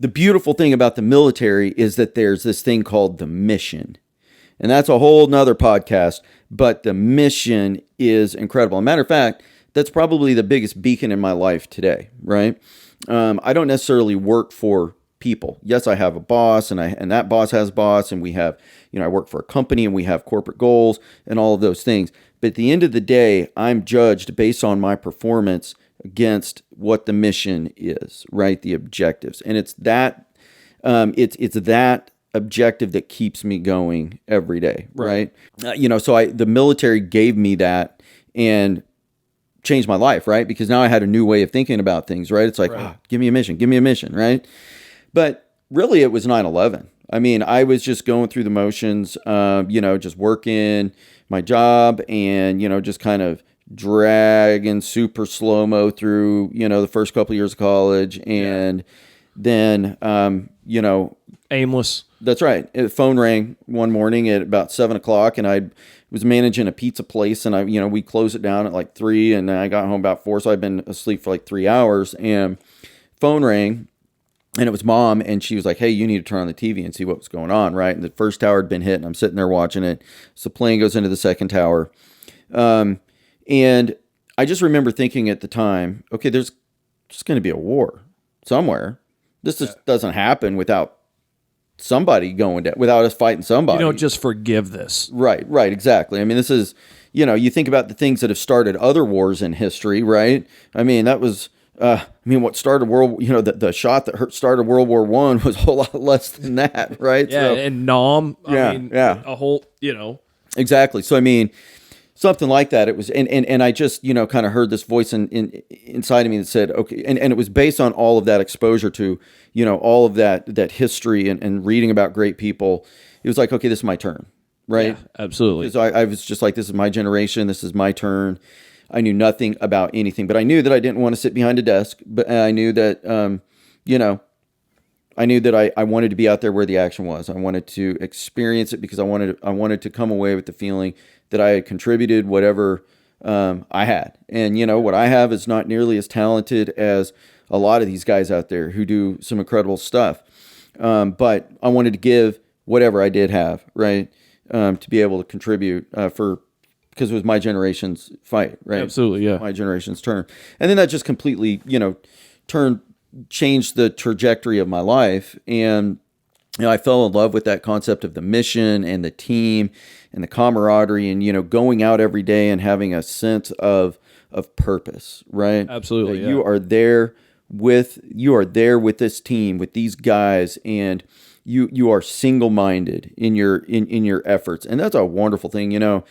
the beautiful thing about the military is that there's this thing called the mission. And that's a whole nother podcast, but the mission is incredible. As a matter of fact, that's probably the biggest beacon in my life today, right? I don't necessarily work for people. Yes, I have a boss, and that boss has a boss, and we have, I work for a company, and we have corporate goals and all of those things. But at the end of the day, I'm judged based on my performance against what the mission is, right? The objectives, and it's that objective that keeps me going every day, right? So the military gave me that and changed my life, right? Because now I had a new way of thinking about things, right? It's like, give me a mission, right? But really, it was 9/11. I mean, I was just going through the motions, just working my job and, just kind of dragging super slow-mo through, the first couple of years of college. And then, aimless. That's right. The phone rang one morning at about 7:00, and I was managing a pizza place, and we closed it down at like 3, and I got home about 4, so I'd been asleep for like 3 hours, and phone rang. And it was Mom, and she was like, hey, you need to turn on the TV and see what was going on, right? And the first tower had been hit, and I'm sitting there watching it. So the plane goes into the second tower. And I just remember thinking at the time, okay, there's just going to be a war somewhere. This just doesn't happen without somebody going down, without us fighting somebody. You don't just forgive this. Right, exactly. I mean, this is, you think about the things that have started other wars in history, right? I mean, that was... what started the shot that started World War I was a whole lot less than that, right? Yeah, so, and Nam, a whole, Exactly. So, I mean, something like that. It was, and I just, kind of heard this voice inside of me that said, okay, and it was based on all of that exposure to, all of that history and reading about great people. It was like, okay, this is my turn, right? Yeah, absolutely. So I was just like, this is my generation. This is my turn. I knew nothing about anything, but I knew that I didn't want to sit behind a desk. But I knew that, I wanted to be out there where the action was. I wanted to experience it because I wanted to come away with the feeling that I had contributed whatever I had. And what I have is not nearly as talented as a lot of these guys out there who do some incredible stuff. But I wanted to give whatever I did have, right, to be able to contribute because it was my generation's fight, right? Absolutely, yeah. My generation's turn. And then that just completely, changed the trajectory of my life. And, I fell in love with that concept of the mission and the team and the camaraderie and, going out every day and having a sense of purpose, right? Absolutely, yeah. You are there with this team, with these guys, and you are single-minded in your efforts. And that's a wonderful thing.